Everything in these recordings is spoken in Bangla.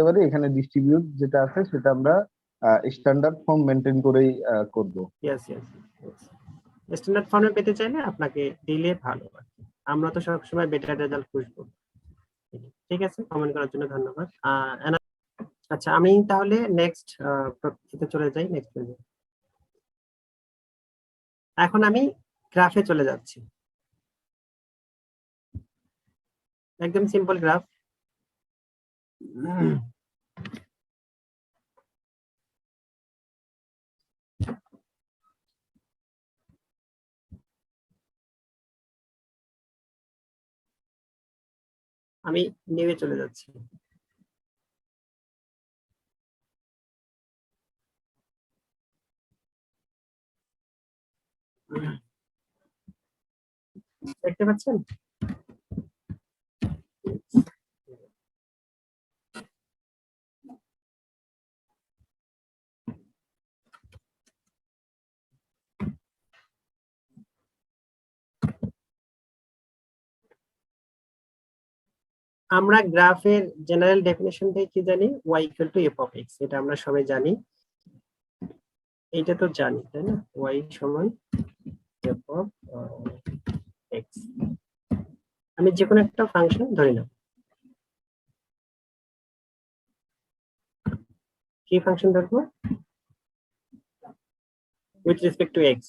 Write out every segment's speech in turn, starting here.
এবারে এখানে ডিস্ট্রিবিউট যেটা আছে সেটা আমরা স্ট্যান্ডার্ড ফর্ম মেইনটেইন করেই করব। यस यस স্ট্যান্ডার্ড ফর্মে পেতে চাইলে আপনাকে দিলে ভালো হয়। আমরা তো সব সময় বেটার রেজাল্ট খুঁজবো। ঠিক আছে, কমেন্ট করার জন্য ধন্যবাদ। আচ্ছা, আমি তাহলে নেক্সট এতে চলে যাই, নেক্সট পেজে। এখন আমি গ্রাফে চলে যাচ্ছি। একদম সিম্পল গ্রাফ। আমি নিউয়ে চলে যাচ্ছি। দেখতে পাচ্ছেন? আমরা গ্রাফের জেনারেল ডেফিনেশন থেকে কি জানি? y = f of x, এটা আমরা সবাই জানি। এইটা তো জানি, তাই না? y = f of x। আমি যে কোনো একটা ফাংশন ধরে নেব। কি ফাংশন ধরবো? with respect to x।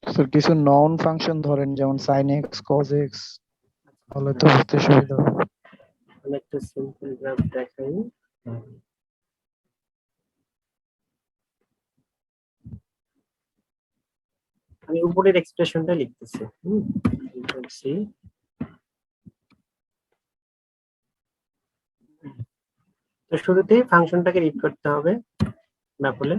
Sir কিছু নন ফাংশন ধরেন, যেমন sin x cos x, তাহলে তো বুঝতে সুবিধা হবে। একটা সিম্পল গ্রাফ দেখাই। আমি উপরের এক্সপ্রেশনটা লিখতেছি। তো শুরুতেই ফাংশনটাকে রিড করতে হবে ম্যাপলে।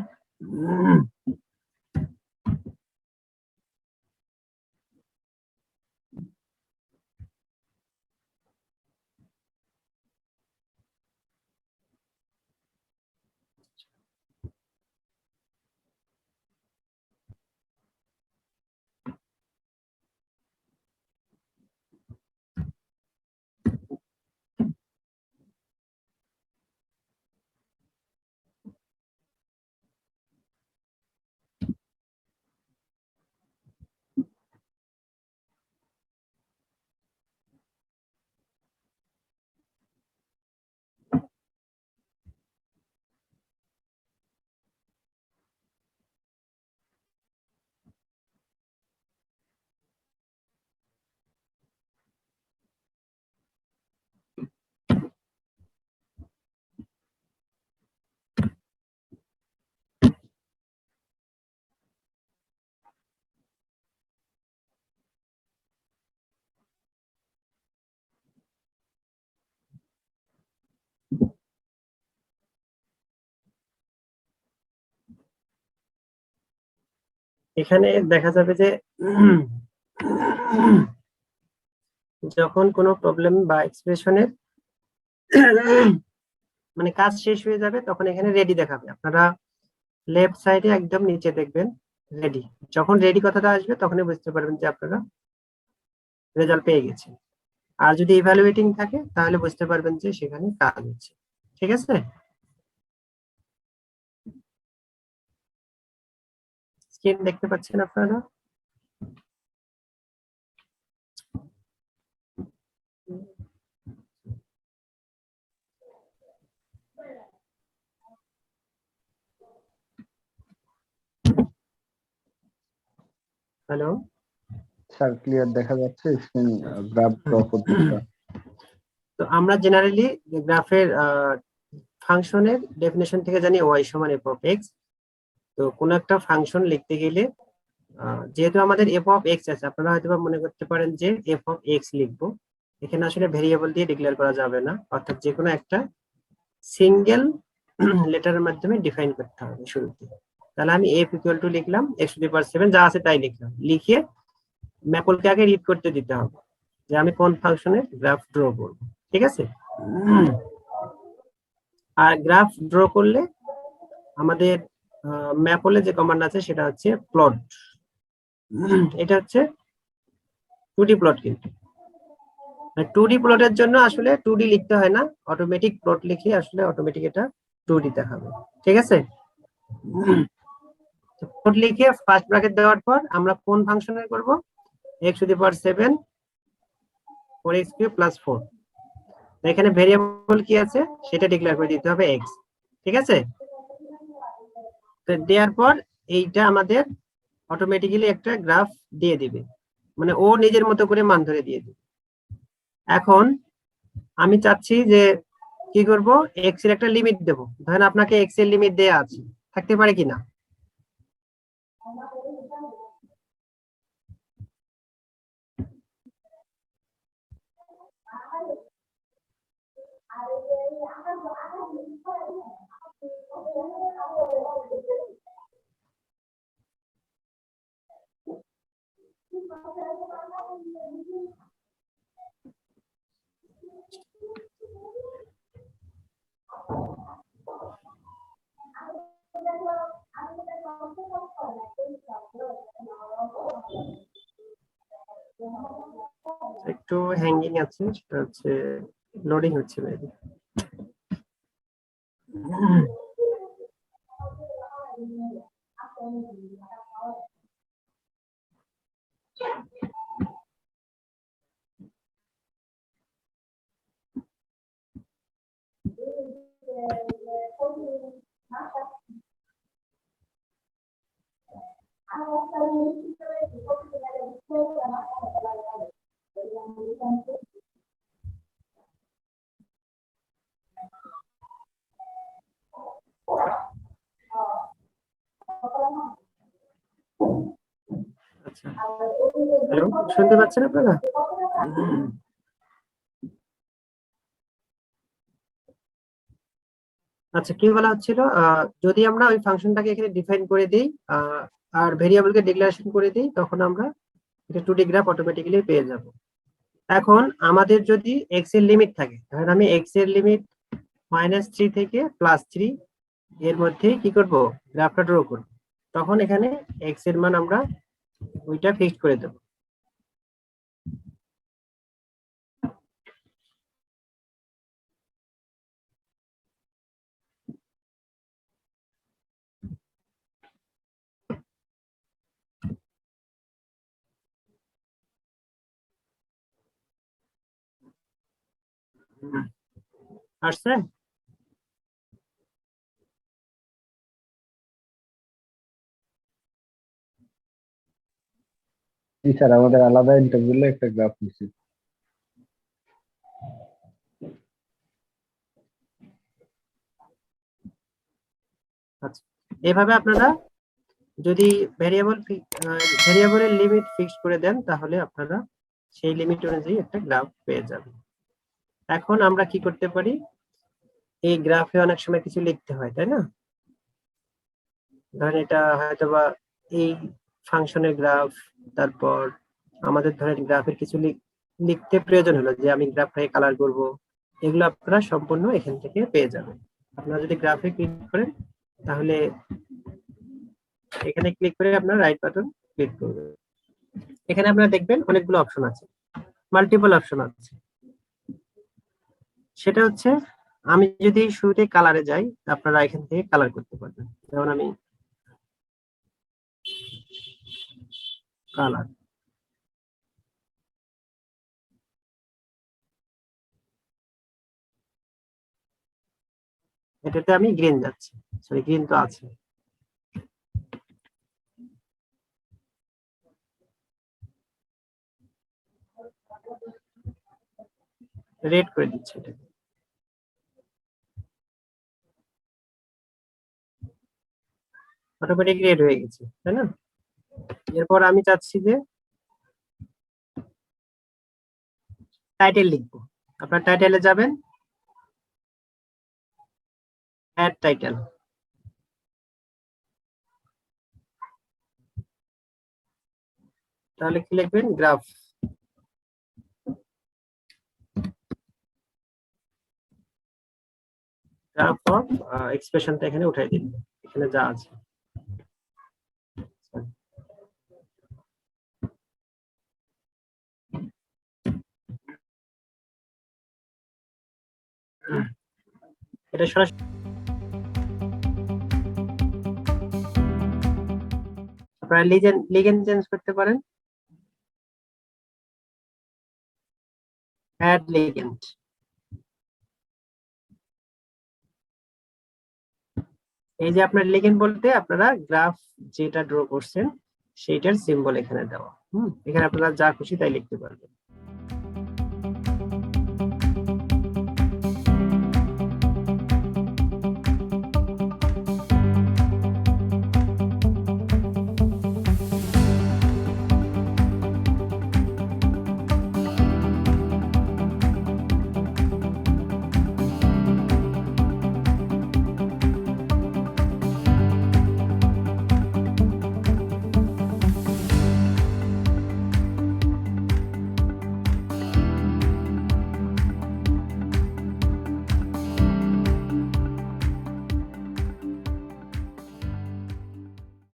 এখানে দেখা যাবে যে যখন কোনো প্রবলেম বা এক্সপ্রেশনের মানে কাজ শেষ হয়ে যাবে, তখন এখানে রেডি দেখাবে। আপনারা লেফট সাইডে একদম নিচে দেখবেন রেডি। যখন রেডি কথাটা আসবে তখনই বুঝতে পারবেন যে আপনারা রেজাল্ট পেয়ে গেছেন। আর যদি ইভ্যালুয়েটিং থাকে তাহলে বুঝতে পারবেন যে সেখানে কাজ হচ্ছে। ঠিক আছে? স্ক্রিন দেখতে পাচ্ছেন আপনারা? হ্যালো স্যার ক্লিয়ার দেখা যাচ্ছে স্ক্রিন গ্রাফ ড্র করতেছে। তো আমরা জেনারেলি গ্রাফের ফাংশনের ডেফিনেশন থেকে জানি y সমান f of x। তো কোন একটা ফাংশন লিখতে গেলে যেহেতু আমাদের f of x আছে, আপনারা হয়তো মনে করতে পারেন যে f of x লিখবো, এখানে আসলে ভেরিয়েবল দিয়ে ডিক্লেয়ার করা যাবে না, অর্থাৎ যে কোনো একটা সিঙ্গেল লেটারের মাধ্যমে ডিফাইন করতে হবে শুরুতে। তাহলে আমি f ইকুয়াল টু লিখলাম x⁷ যা আছে তাই লিখলাম, লিখে ম্যাপলকে আগে রিড করতে দিতে হবে যে আমি কোন ফাংশনের গ্রাফ ড্র করব। ঠিক আছে, আর গ্রাফ ড্র করলে আমাদের ম্যাপলে যে কমান্ড আছে সেটা হচ্ছে প্লট। এটা হচ্ছে 2D প্লট, কিন্তু 2D প্লটের জন্য আসলে 2D লিখতে হয় না, অটোমেটিক প্লট লিখে আসলে অটোমেটিক এটা 2D দেখাবে। ঠিক আছে, প্লট লিখে ফার্স্ট ব্র্যাকেট দেওয়ার পর আমরা কোন ফাংশনের করব, x⁷ 4x³ + 4। এখানে ভেরিয়েবল কি আছে সেটা ডিক্লেয়ার করে দিতে হবে x। ঠিক আছে, তো দেওয়ার পর এইটা আমাদের অটোমেটিক্যালি একটা গ্রাফ দিয়ে দিবে, মানে ও নিজের মতো করে মান ধরে দিয়ে দিবে। এখন আমি চাচ্ছি যে কি করব, x এর একটা লিমিট দেব। ধরেন আপনাকে x এর লিমিট দেয়া আছে, থাকতে পারে কিনা? একটু হ্যাঙ্গিং আছে, সেটা হচ্ছে লোডিং হচ্ছে মেবি। আচ্ছা, হ্যালো, শুনতে পাচ্ছেন আপনারা? আচ্ছা, কি বলা হচ্ছিল, যদি আমরা ওই ফাংশনটাকে এখানে ডিফাইন করে দিই আর ভেরিয়েবলকে ডিক্লারেশন করে দিই, তখন আমরা এটা 2D গ্রাফ অটোমেটিক্যালি পেয়ে যাব। এখন আমাদের যদি x এর লিমিট থাকে, ধরেন আমি x এর লিমিট -3 থেকে +3 এর মধ্যে কি করব, গ্রাফটা ড্র করব, তখন এখানে x এর মান আমরা ওইটা ফিক্সড করে দেব। আসছে? জি স্যার, আমাদের আলাদা ইন্টারভেলে একটা গ্রাফ নিছি। আচ্ছা, এভাবে আপনারা যদি ভেরিয়েবলের লিমিট ফিক্সড করে দেন, তাহলে আপনারা সেই লিমিট অনুযায়ী একটা গ্রাফ পেয়ে যাবেন। এখন আমরা কি করতে পারি, এই গ্রাফে অনেক সময় কিছু লিখতে হয়, তাই না? ধরেন এটা হয়তোবা এই ফাংশনের গ্রাফ, তারপর আমাদের ধরেন গ্রাফের কিছু লিখতে প্রয়োজন হলো যে আমি গ্রাফটাকে কালার করব, এগুলো আপনারা সম্পূর্ণ এখান থেকে পেয়ে যাবেন। আপনারা যদি গ্রাফে ক্লিক করেন, তাহলে এখানে ক্লিক করে আপনারা রাইট বাটন ক্লিক করবেন। এখানে আপনারা দেখবেন অনেকগুলো অপশন আছে, মাল্টিপল অপশন আছে। সেটা হচ্ছে, আমি যদি শুরুতে কালারে যাই, আপনারা এখান থেকে কালার করতে পারবেন। যেমন আমি কালার, এটাতে আমি গ্রিন যাচ্ছি, সরি গ্রিন তো আছে। রেড করে দিচ্ছি এটাকে। অটোমেটিক রেড হয়ে গেছে, তাই না? এরপর আমি চাচ্ছি যে টাইটেল লিখবো। আপনার টাইটেলে যাবেন, অ্যাড টাইটেল। তাহলে কি লিখবেন? গ্রাফ। গ্রাফ অফ এক্সপ্রেশনটা এখানে উঠাই দিন, এখানে যা আছে। এটা সরাসরি আপনারা লিগেন্ড চেঞ্জ করতে পারেন, অ্যাড লিগেন্ড। এই যে আপনার লিগেন্ড বলতে আপনারা গ্রাফ যেটা ড্র করছেন সেইটার সিম্বল এখানে দেওয়া। এখানে আপনারা যা খুশি তাই লিখতে পারবেন।